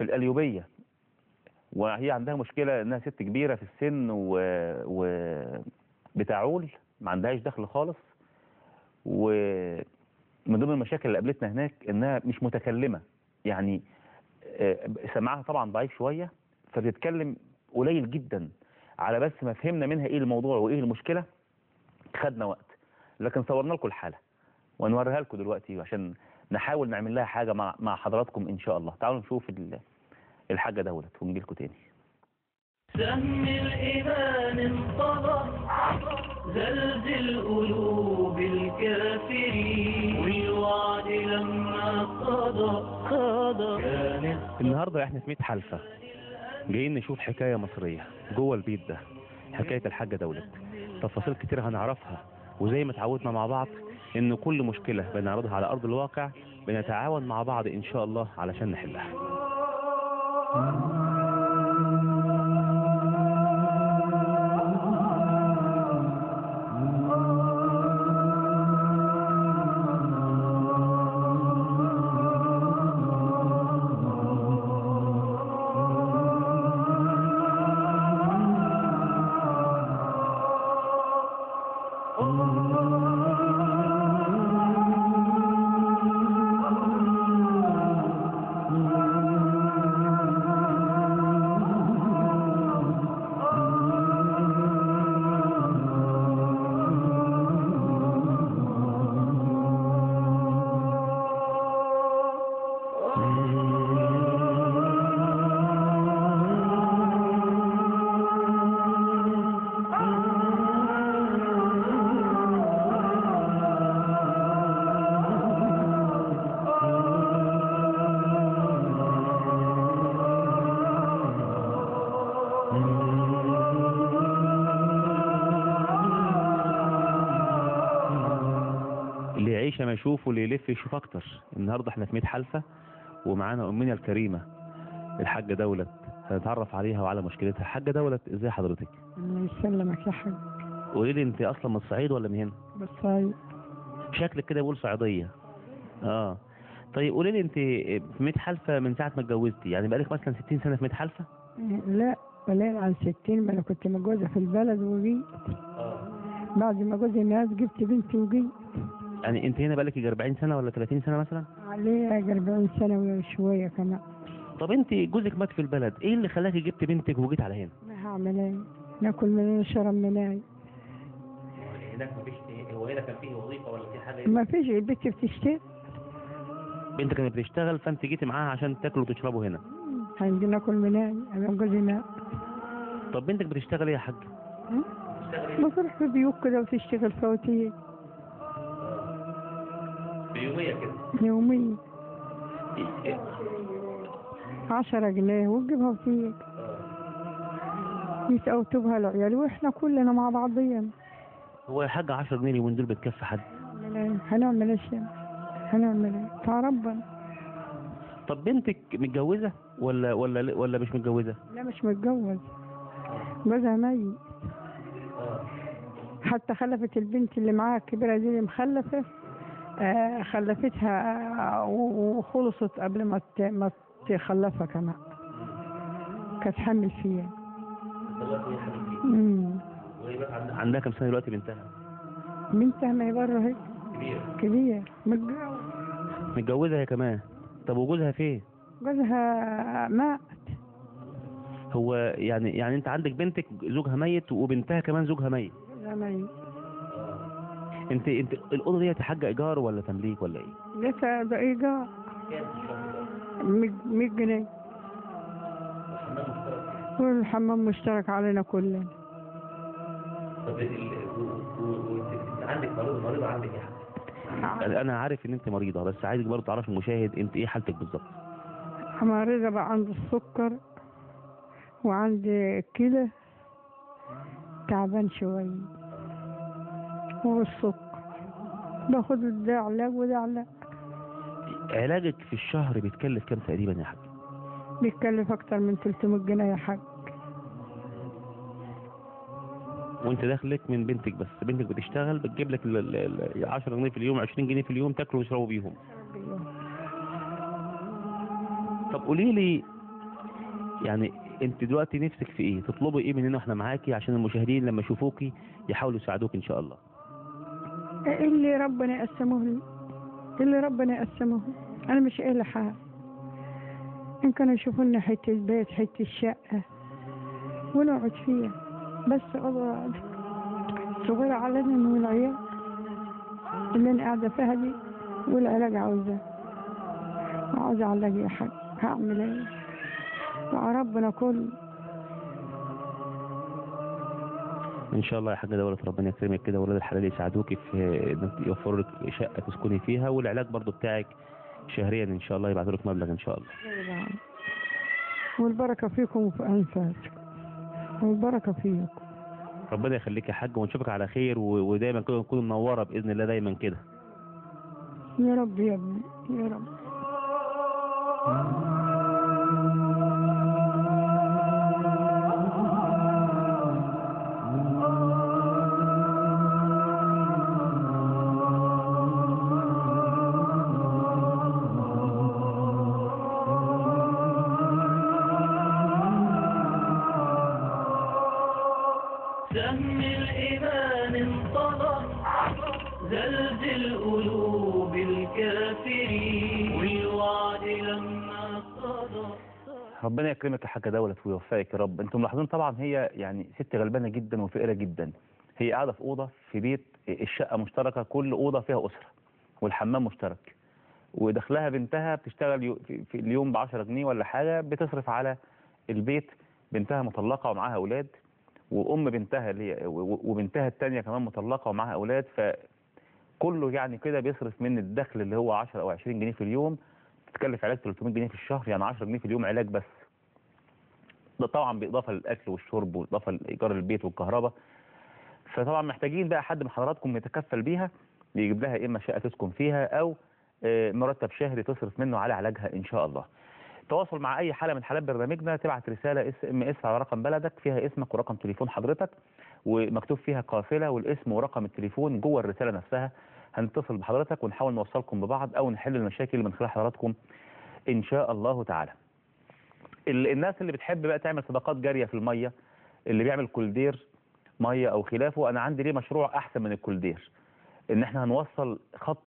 في القليوبية، وهي عندها مشكلة انها ست كبيرة في السن و... بتعول، ما عندهاش دخل خالص. ومن ضمن المشاكل اللي قابلتنا هناك انها مش متكلمة، يعني سمعها طبعا ضعيف شوية، فبتتكلم قليل جدا. على بس ما فهمنا منها ايه الموضوع وايه المشكلة خدنا وقت، لكن صورنا لكم الحالة ونوريها لكم دلوقتي عشان نحاول نعمل لها حاجة مع حضراتكم ان شاء الله. تعالوا نشوف الحاجة دولت ونجي لكم تاني. سهم الإيمان انطلق زلزل قلوب الكافرين والوعد لما صدق النهارده احنا في 100 حلفة جايين نشوف حكاية مصرية جوه البيت ده، حكاية الحاجة دولت. تفاصيل كتير هنعرفها، وزي ما اتعودنا مع بعض ان كل مشكلة بنعرضها على ارض الواقع بنتعاون مع بعض ان شاء الله علشان نحلها. اللي يعيش ما يشوف واللي يلف يشوف اكتر. النهارده احنا في 100 حلفة ومعانا امنا الكريمة الحاجة دولت، هنتعرف عليها وعلى مشكلتها. الحاجة دولت ازاي حضرتك؟ الله يسلمك يا حاج. قولي لي انت اصلا من الصعيد ولا من هنا؟ من الصعيد. شكلك كده بيقول صعيدية. طيب قولي لي انت في 100 حلفة من ساعة ما اتجوزتي، يعني بقالك مثلا 60 سنة في 100 حلفة؟ لا قليل عن 60، ما انا كنت متجوزه في البلد وجيت. بعد ما جوزي الناس جبت بنتي وجيت. يعني انت هنا بقالك 40 سنة ولا 30 سنة مثلا؟ عليها 40 سنه وشويه كمان. طب انت جوزك مات في البلد، ايه اللي خلاكي جبت بنتك وجيت على هنا؟ ما هعمل ايه؟ ناكل منين نشرب منين؟ هناك مفيش، هو هنا كان فيه وظيفة ولا في حاجة؟ ما فيش، البنت بتشتغل. بنتك كانت بتشتغل فانت جيتي معاها عشان تاكلوا وتشربوا هنا. هنجي ناكل منين؟ انا جوزي مات. طب بنتك بتشتغل ايه يا حاج؟ بتروح في بيوت كده وتشتغل فواتير. يومية كده؟ يومية. 10 جنيه وتجيبها فيك. يتقوتوبها العيال واحنا كلنا مع بعضينا. هو يا حاج 10 جنيه اليومين دول بتكفي حد؟ هنعمل ايه؟ هنعمل ايه؟ بتاع ربنا. طب بنتك متجوزة ولا مش متجوزة؟ لا مش متجوز، جوزها ميت. حتى خلفت البنت اللي معاها الكبيرة دي اللي مخلفة، خلفتها وخلصت قبل ما تخلفها كمان. كانت حامل فيها. عندها كم سنة دلوقتي بنتها؟ بنتها ما هي بره هيك. كبير. متجوزة هي كمان؟ طب وجوزها فين؟ جوزها مات. هو يعني انت عندك بنتك زوجها ميت وبنتها كمان زوجها ميت؟ جوزها ميت. انت الأوضة دي يا حاجة إيجار ولا تمليك ولا ايه؟ لسه ده إيجار. 100 جنيه. والحمام مشترك علينا كلنا. طب عندك مريضة عندك يا حاجة؟ انا عارف ان انت مريضة، بس عايزك برضه تعرف المشاهد انت ايه حالتك بالظبط. مريضة بقى، عندي السكر وعندي كلى، تعبان شوية، والسكر باخد ده علاج وده علاج. علاجك في الشهر بيتكلف كام تقريبا يا حاج؟ بيتكلف اكتر من 300 جنيه يا حاج. وانت داخلك من بنتك بس؟ بنتك بتشتغل بتجيب لك 10 جنيه في اليوم، 20 جنيه في اليوم تاكلوا وتشربوا بيهم. طب قولي لي يعني انت دلوقتي نفسك في ايه؟ تطلبي ايه مننا واحنا معاكي عشان المشاهدين لما يشوفوكي يحاولوا يساعدوك ان شاء الله؟ اللي ربنا يقسمه لي، اللي ربنا يقسمه. انا مش قايله حاجه، ان كانوا يشوفوا لنا حته بيت، حته شقه ونقعد فيها، بس اوضه صغيره علينا من العيال اللي انا قاعده فيها دي، والعلاج عاوزاه، عاوزه علاج يا حاج، هعمل ايه؟ مع ربنا كله. ان شاء الله يا حاجه دولة ربنا يكرمك كده، واولاد الحلال يساعدوكي في انك يوفروا لك شقه تسكني فيها، والعلاج برضو بتاعك شهريا ان شاء الله يبعثوا لك مبلغ ان شاء الله. والبركه فيكم وفي انفاسكم، والبركه فيكم. ربنا يخليك يا حاج، ونشوفك على خير ودايما كده تكون منوره باذن الله دايما كده. يا رب يا ابني يا رب. سهم الإيمان انطلق، زلزل قلوب الكافرين، والوعد لما صدق. ربنا يكرمك يا حاجة دولة ويوفقك يا رب. انتم ملاحظين طبعا هي يعني ست غلبانة جدا وفقيرة جدا. هي قاعدة في أوضة في بيت، الشقة مشتركة، كل أوضة فيها أسرة، والحمام مشترك، ودخلها بنتها بتشتغل في اليوم ب10 جنيه ولا حاجة، بتصرف على البيت. بنتها مطلقة ومعاها أولاد، وأم بنتها اللي هي وبنتها التانية كمان مطلقة ومعاها أولاد، فكله يعني كده بيصرف من الدخل اللي هو 10 أو 20 جنيه في اليوم. تتكلف علاج 300 جنيه في الشهر، يعني 10 جنيه في اليوم علاج بس. ده طبعا بالإضافة للأكل والشرب، والإضافة لإيجار البيت والكهرباء. فطبعا محتاجين بقى حد من حضراتكم يتكفل بيها، يجيب لها إما شقة تسكن فيها، أو مرتب شهري تصرف منه على علاجها إن شاء الله. تواصل مع أي حالة من حالات برنامجنا، تبعت رسالة SMS على رقم بلدك فيها اسمك ورقم تليفون حضرتك، ومكتوب فيها قافلة والاسم ورقم التليفون جوه الرسالة نفسها. هنتصل بحضرتك ونحاول نوصلكم ببعض أو نحل المشاكل من خلال حضراتكم إن شاء الله تعالى. الناس اللي بتحب بقى تعمل صدقات جارية في المية، اللي بيعمل كولدير مية أو خلافه، أنا عندي ليه مشروع أحسن من الكولدير، إن احنا هنوصل خط